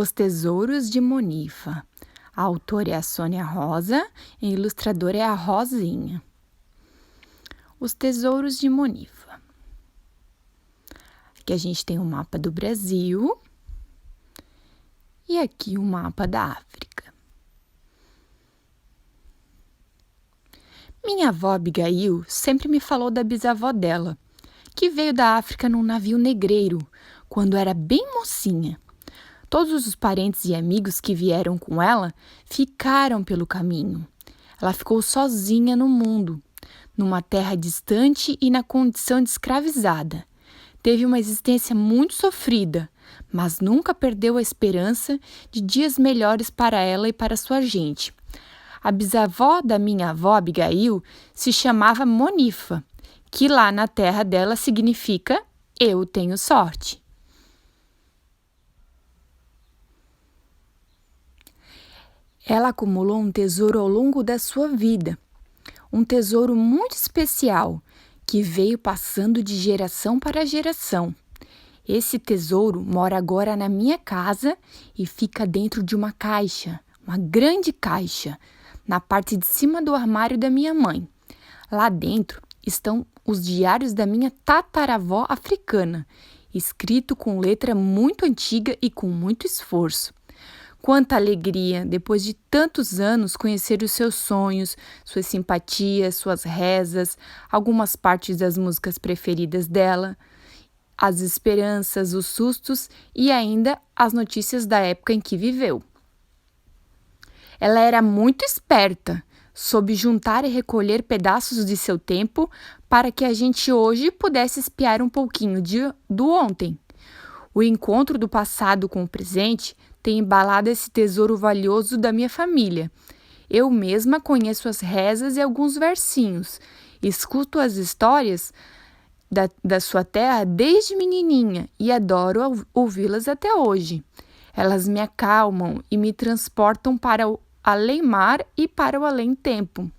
Os Tesouros de Monifa. A autora é a Sônia Rosa e a ilustradora é a Rosinha. Os Tesouros de Monifa. Aqui a gente tem o mapa do Brasil e aqui o mapa da África. Minha avó Abigail sempre me falou da bisavó dela, que veio da África num navio negreiro, quando era bem mocinha. Todos os parentes e amigos que vieram com ela ficaram pelo caminho. Ela ficou sozinha no mundo, numa terra distante e na condição de escravizada. Teve uma existência muito sofrida, mas nunca perdeu a esperança de dias melhores para ela e para sua gente. A bisavó da minha avó Abigail se chamava Monifa, que lá na terra dela significa eu tenho sorte. Ela acumulou um tesouro ao longo da sua vida, um tesouro muito especial que veio passando de geração para geração. Esse tesouro mora agora na minha casa e fica dentro de uma caixa, uma grande caixa, na parte de cima do armário da minha mãe. Lá dentro estão os diários da minha tataravó africana, escrito com letra muito antiga e com muito esforço. Quanta alegria, depois de tantos anos, conhecer os seus sonhos, suas simpatias, suas rezas, algumas partes das músicas preferidas dela, as esperanças, os sustos e ainda as notícias da época em que viveu. Ela era muito esperta, soube juntar e recolher pedaços de seu tempo para que a gente hoje pudesse espiar um pouquinho do ontem. O encontro do passado com o presente tem embalado esse tesouro valioso da minha família. Eu mesma conheço as rezas e alguns versinhos. Escuto as histórias da sua terra desde menininha e adoro ouvi-las até hoje. Elas me acalmam e me transportam para o além-mar e para o além-tempo.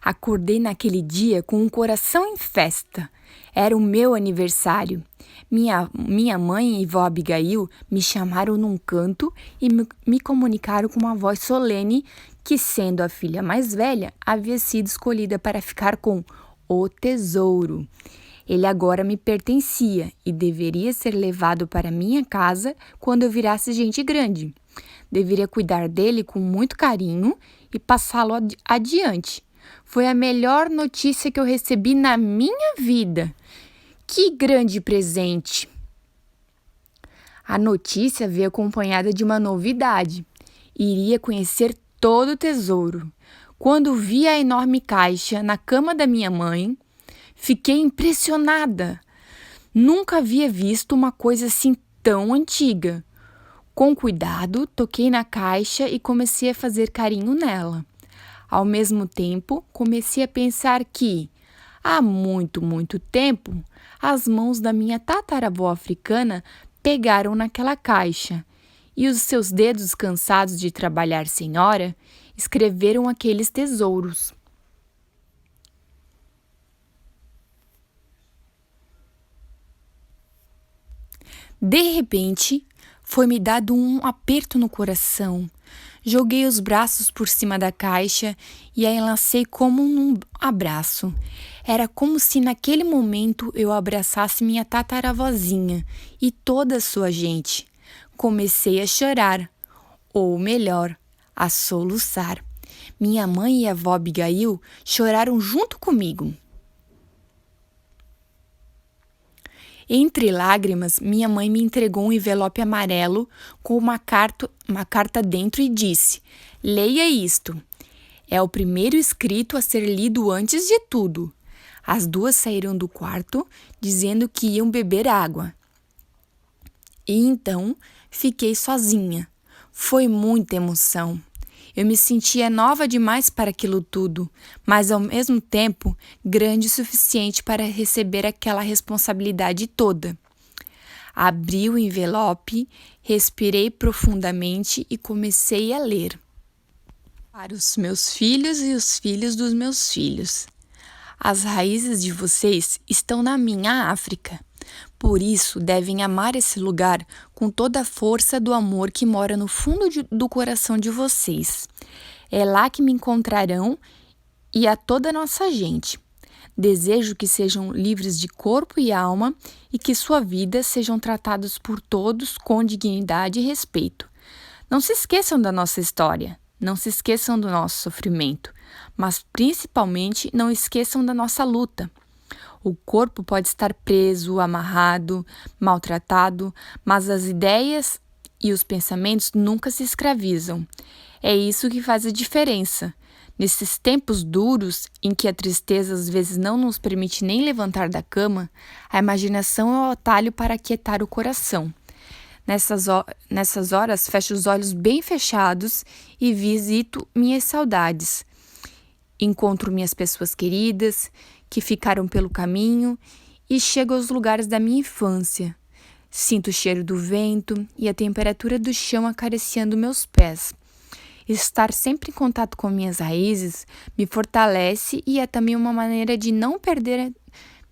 Acordei naquele dia com um coração em festa. Era o meu aniversário. Minha mãe e vó Abigail me chamaram num canto e me comunicaram com uma voz solene que, sendo a filha mais velha, havia sido escolhida para ficar com o tesouro. Ele agora me pertencia e deveria ser levado para minha casa quando eu virasse gente grande. Deveria cuidar dele com muito carinho e passá-lo adiante. Foi a melhor notícia que eu recebi na minha vida. Que grande presente! A notícia veio acompanhada de uma novidade. Iria conhecer todo o tesouro. Quando vi a enorme caixa na cama da minha mãe, fiquei impressionada. Nunca havia visto uma coisa assim tão antiga. Com cuidado, toquei na caixa e comecei a fazer carinho nela. Ao mesmo tempo, comecei a pensar que, há muito, muito tempo, as mãos da minha tataravó africana pegaram naquela caixa e os seus dedos, cansados de trabalhar sem hora, escreveram aqueles tesouros. De repente, foi-me dado um aperto no coração. Joguei os braços por cima da caixa e a enlacei como num abraço. Era como se naquele momento eu abraçasse minha tataravózinha e toda a sua gente. Comecei a chorar, ou melhor, a soluçar. Minha mãe e a avó Abigail choraram junto comigo. Entre lágrimas, minha mãe me entregou um envelope amarelo com uma carta dentro e disse: "Leia isto. É o primeiro escrito a ser lido antes de tudo." As duas saíram do quarto, dizendo que iam beber água. E então, fiquei sozinha. Foi muita emoção. Eu me sentia nova demais para aquilo tudo, mas ao mesmo tempo grande o suficiente para receber aquela responsabilidade toda. Abri o envelope, respirei profundamente e comecei a ler. Para os meus filhos e os filhos dos meus filhos. As raízes de vocês estão na minha África. Por isso, devem amar esse lugar com toda a força do amor que mora no fundo do coração de vocês. É lá que me encontrarão e a toda a nossa gente. Desejo que sejam livres de corpo e alma e que sua vida sejam tratados por todos com dignidade e respeito. Não se esqueçam da nossa história, não se esqueçam do nosso sofrimento, mas principalmente não esqueçam da nossa luta. O corpo pode estar preso, amarrado, maltratado, mas as ideias e os pensamentos nunca se escravizam. É isso que faz a diferença. Nesses tempos duros, em que a tristeza às vezes não nos permite nem levantar da cama, a imaginação é o atalho para aquietar o coração. Nessas horas, fecho os olhos bem fechados e visito minhas saudades. Encontro minhas pessoas queridas, que ficaram pelo caminho, e chego aos lugares da minha infância. Sinto o cheiro do vento e a temperatura do chão acariciando meus pés. Estar sempre em contato com minhas raízes me fortalece e é também uma maneira de não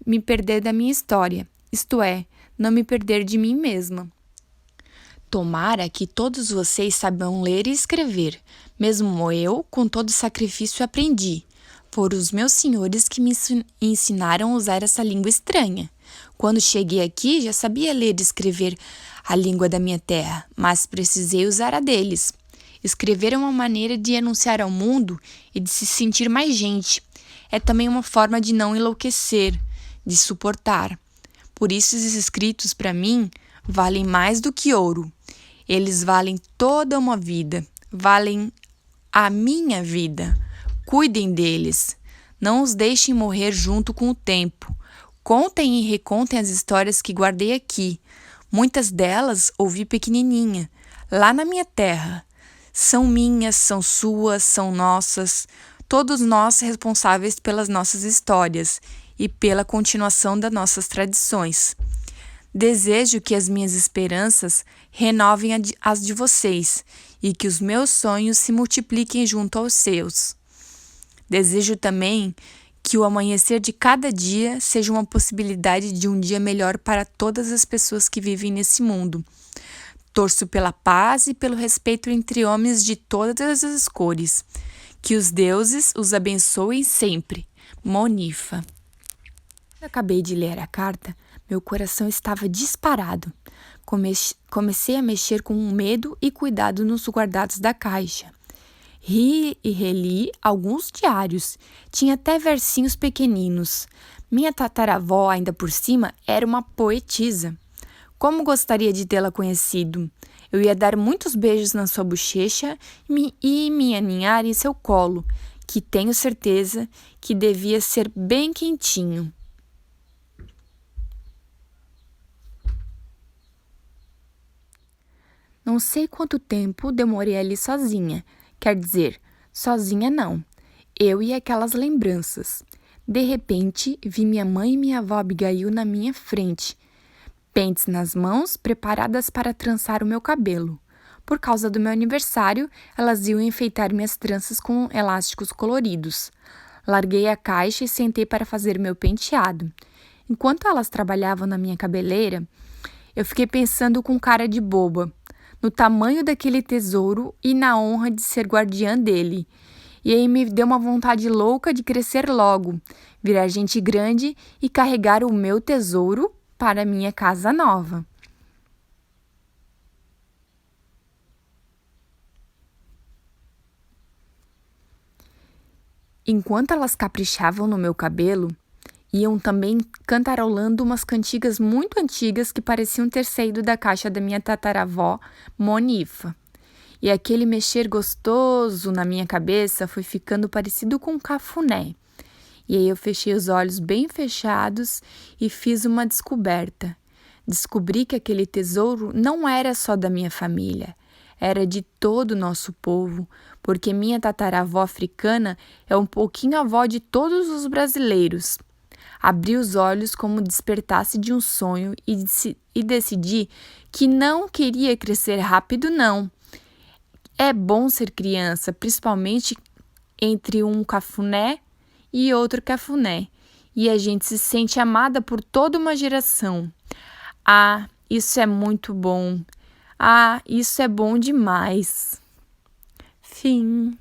me perder da minha história, isto é, não me perder de mim mesma. Tomara que todos vocês saibam ler e escrever, mesmo eu, com todo sacrifício, aprendi. Foram os meus senhores que me ensinaram a usar essa língua estranha. Quando cheguei aqui, já sabia ler e escrever a língua da minha terra, mas precisei usar a deles. Escrever é uma maneira de anunciar ao mundo e de se sentir mais gente. É também uma forma de não enlouquecer, de suportar. Por isso, esses escritos, para mim, valem mais do que ouro. Eles valem toda uma vida, valem a minha vida. Cuidem deles. Não os deixem morrer junto com o tempo. Contem e recontem as histórias que guardei aqui. Muitas delas ouvi pequenininha, lá na minha terra. São minhas, são suas, são nossas, todos nós responsáveis pelas nossas histórias e pela continuação das nossas tradições. Desejo que as minhas esperanças renovem as de vocês e que os meus sonhos se multipliquem junto aos seus. Desejo também que o amanhecer de cada dia seja uma possibilidade de um dia melhor para todas as pessoas que vivem nesse mundo. Torço pela paz e pelo respeito entre homens de todas as cores. Que os deuses os abençoem sempre. Monifa. Acabei de ler a carta, meu coração estava disparado. Comecei a mexer com medo e cuidado nos guardados da caixa. Ri e reli alguns diários. Tinha até versinhos pequeninos. Minha tataravó, ainda por cima, era uma poetisa. Como gostaria de tê-la conhecido? Eu ia dar muitos beijos na sua bochecha e me aninhar em seu colo, que tenho certeza que devia ser bem quentinho. Não sei quanto tempo demorei ali sozinha. Quer dizer, sozinha não. Eu e aquelas lembranças. De repente, vi minha mãe e minha avó Abigail na minha frente. Pentes nas mãos, preparadas para trançar o meu cabelo. Por causa do meu aniversário, elas iam enfeitar minhas tranças com elásticos coloridos. Larguei a caixa e sentei para fazer meu penteado. Enquanto elas trabalhavam na minha cabeleira, eu fiquei pensando com cara de boba, no tamanho daquele tesouro e na honra de ser guardiã dele. E aí me deu uma vontade louca de crescer logo, virar gente grande e carregar o meu tesouro para minha casa nova. Enquanto elas caprichavam no meu cabelo, iam também cantarolando umas cantigas muito antigas que pareciam ter saído da caixa da minha tataravó, Monifa. E aquele mexer gostoso na minha cabeça foi ficando parecido com um cafuné. E aí eu fechei os olhos bem fechados e fiz uma descoberta. Descobri que aquele tesouro não era só da minha família, era de todo o nosso povo, porque minha tataravó africana é um pouquinho avó de todos os brasileiros. Abri os olhos como despertasse de um sonho e decidi que não queria crescer rápido, não. É bom ser criança, principalmente entre um cafuné e outro cafuné. e a gente se sente amada por toda uma geração. Ah, isso é muito bom. Ah, isso é bom demais. Fim.